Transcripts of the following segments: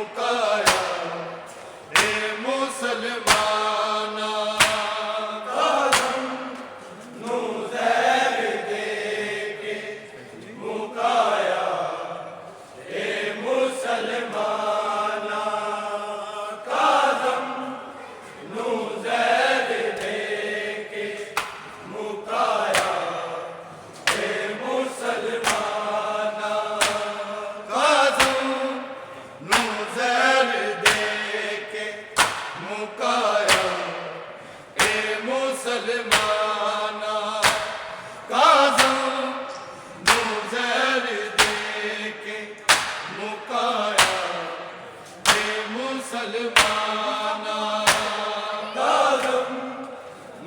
मुकाया हे मुसलमाना काज़म नू ज़हर दे के मुकाया हे मुसलमाना काज़म नू ज़हर दे के मुकाया हे मुसलमाना काज़म नू ज़हर दे के मुकाया हे मुसलमाना काज़म नू ज़हर दे के मुकाया हे मुसलमाना काज़म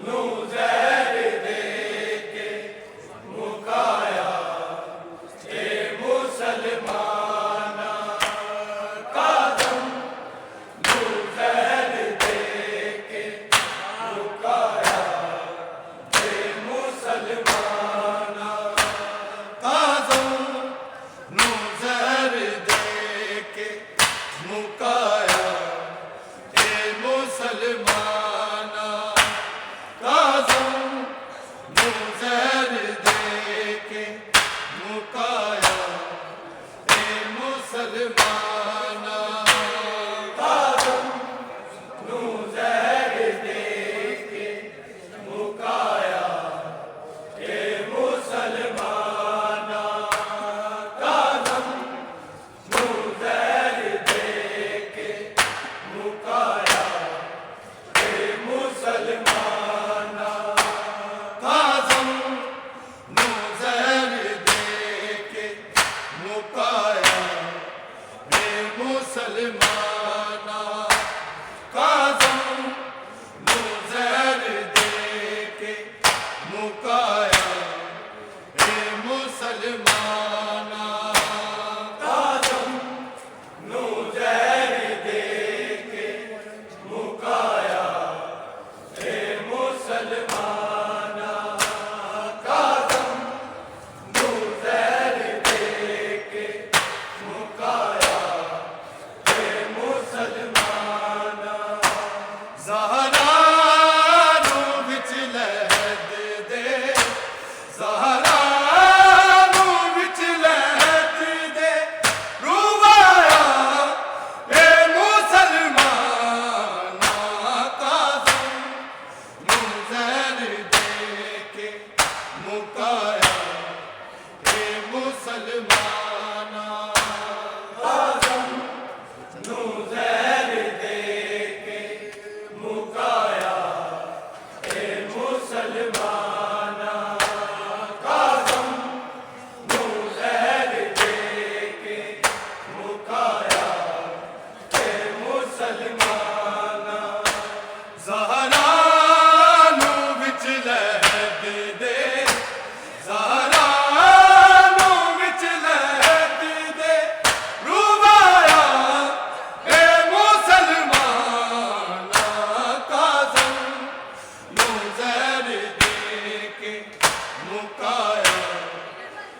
नू ज़हर दे के मुकाया हे मुसलमाना काज़म नू ज़हर दे के मुकाया हे मुसलमाना काज़म नू ज़हर दे के मुकाया हे मुसलमाना काज़म नू ज़हर दे के मुकाया हे मुसलमाना काज़म नू ज़हर दे के मुकाया हे मुसलमाना काज़म नू ज़हर दे के मुकाया हे मुसलमाना काज़म नू ज़हर दे के मुकाया हे मुसलमाना काज़म नू ज़हर दे के मुकाया हे मुसलमाना काज़म नू ज़हर दे के मुकाया हे मुसलमाना काज़म नू ज़हर दे के मुकाया हे मुसलमाना ज़हरा नू विच लहद दे ज़हरा नू विच लहद दे रुवाया हे मुसलमाना काज़म नू ज़हर दे के मुकाया हे मुसलमाना काज़म नू ज़हर दे के मुकाया हे मुसलमाना काज़म नू ज़हर दे के मुकाया हे मुसलमाना ज़हरा नू विच लहद दे ज़हरा नू विच लहद दे रुवाया हे मुसलमाना काज़म नू ज़हर दे के मुकाया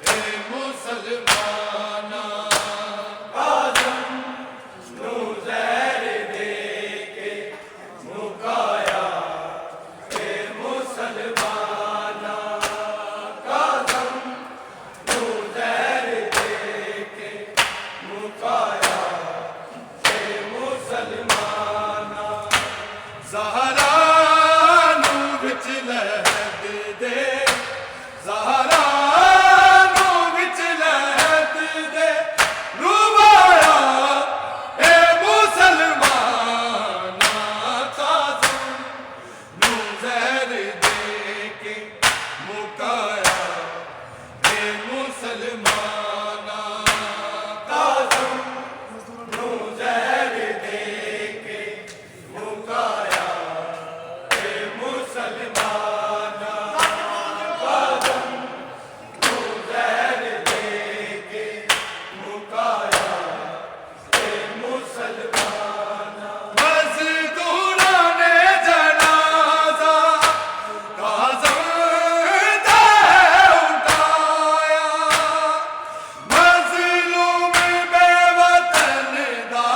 हे मुसलमाना काज़म नू ज़हर दे के मुकाया हे मुसलमाना काज़म नू ज़हर दे के मुकाया हे मुसलमाना ज़हरा नू विच लहद दे ज़हरा नू विच लहद दे रुवाया हे मुसलमाना काज़म नू ज़हर दे के मुकाया हे मुसलमाना काज़म नू ज़हर दे के मुकाया हे मुसलमाना काज़म नू ज़हर दे के मुकाया हे मुसलमाना मज़दूराने जनाज़ा काज़म दा उठाया मज़लूम बेवतन दा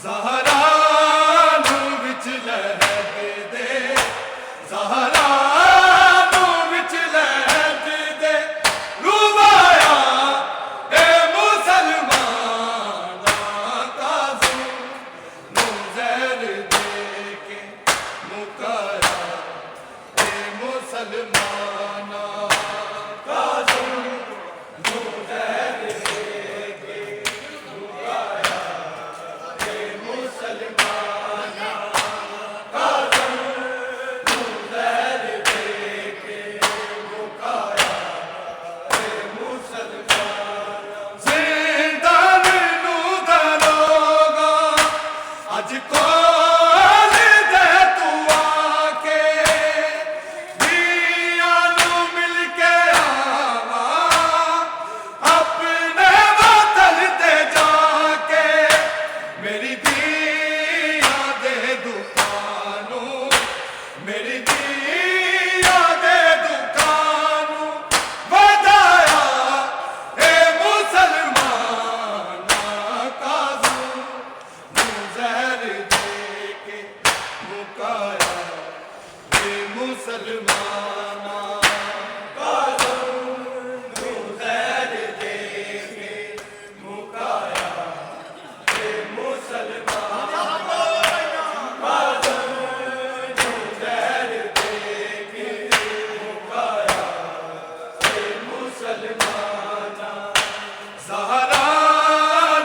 ज़हरा नू विच लहद दे, ज़हरा नू विच लहद दे, रुबाया ए मुसलमाना, काज़म नू ज़हर दे के मुकाया ए मुसलमाना, काज़म नू ज़हर दे के मुकाया ए मुसलमाना, काज़म नू ज़हर दे के मुकाया ए मुसलमाना। ज़िंदान नू दरोगा अज कोल दे तू आके, दियां नू मिल के आवा अपने वतन ते जाके, मेरी दियां दे दुकानू, मेरी दियां दे दुकानू वधाया ए मुसलमाना, काज़म नू ज़हर दे के मुकाया ए मुसलमाना, काज़म नू ज़हर दे के मुकाया ए मुसलमाना, काज़म नू ज़हर दे के मुकाया ए मुसलमाना। ज़हरा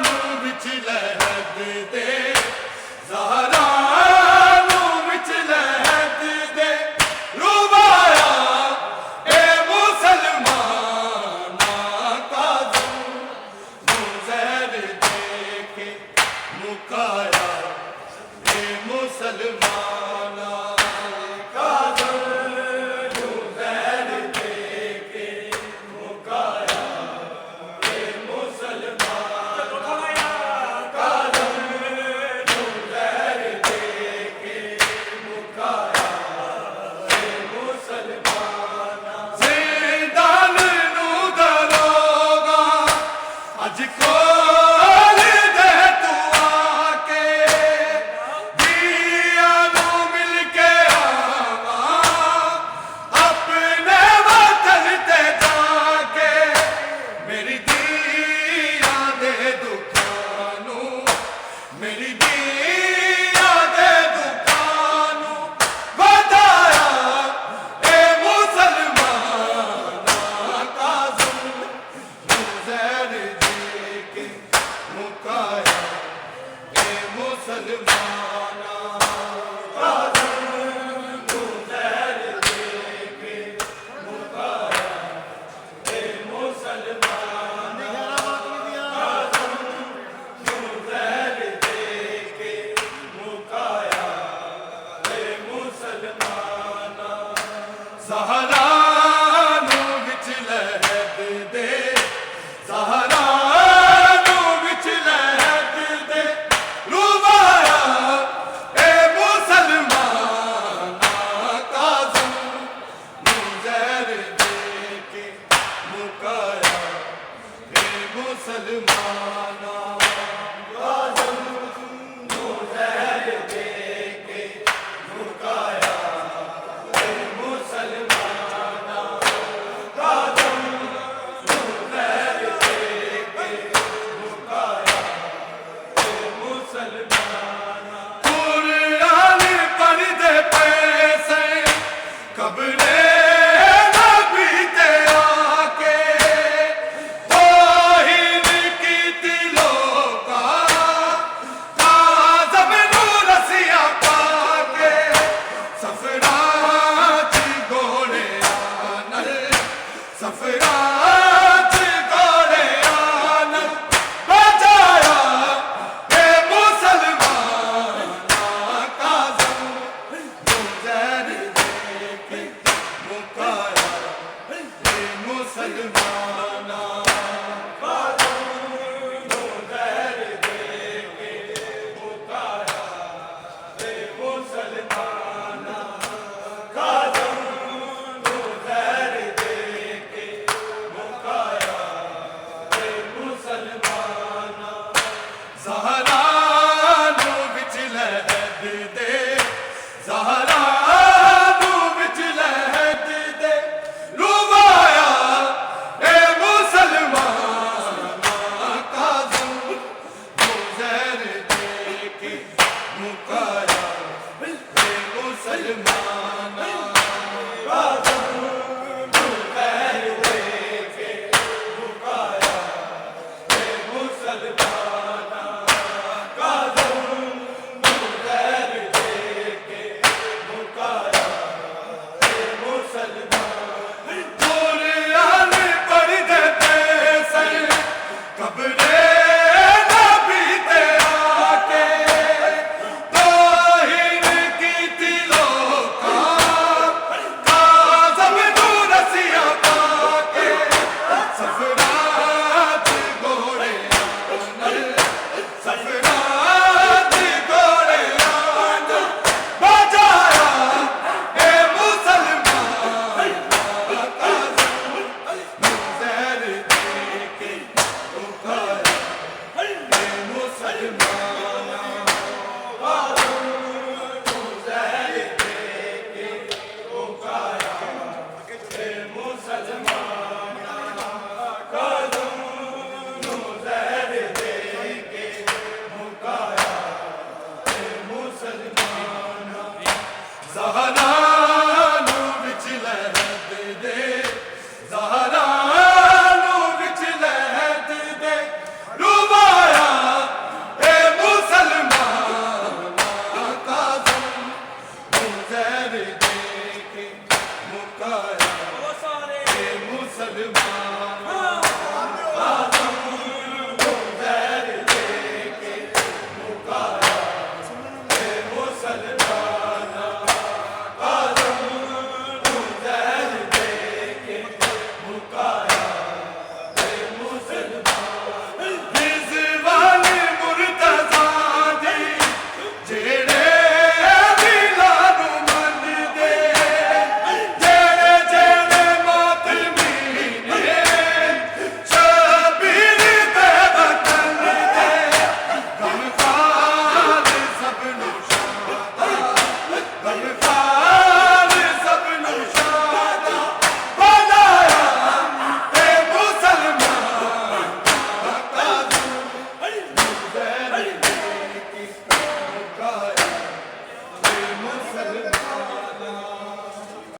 नू विच लहद दे, ज़हरा नू विच लहद दे, रुबाया ए मुसलमाना, काज़म नू ज़हर दे के मुकाया ए मुसलमाना, काज़म नू ज़हर दे के मुकाया ए मुसलमाना, काज़म नू ज़हर दे के मुकाया ए मुसलमाना। ज़िंदान नू दरोगा अज कोल दे तू आके, दियां नू मिल के आवा अपने वतन ते जाके, मेरी दियां दे दुकानू, मेरी दियां दे दुकानू वधाया ए मुसलमाना, काज़म नू ज़हर दे के मुकाया ए मुसलमाना, काज़म नू ज़हर दे के मुकाया ए मुसलमाना, काज़म नू ज़हर दे के मुकाया ए मुसलमाना। ज़हरा नू विच लहद दे, ज़हरा नू विच लहद दे, रुबाया मुसलमान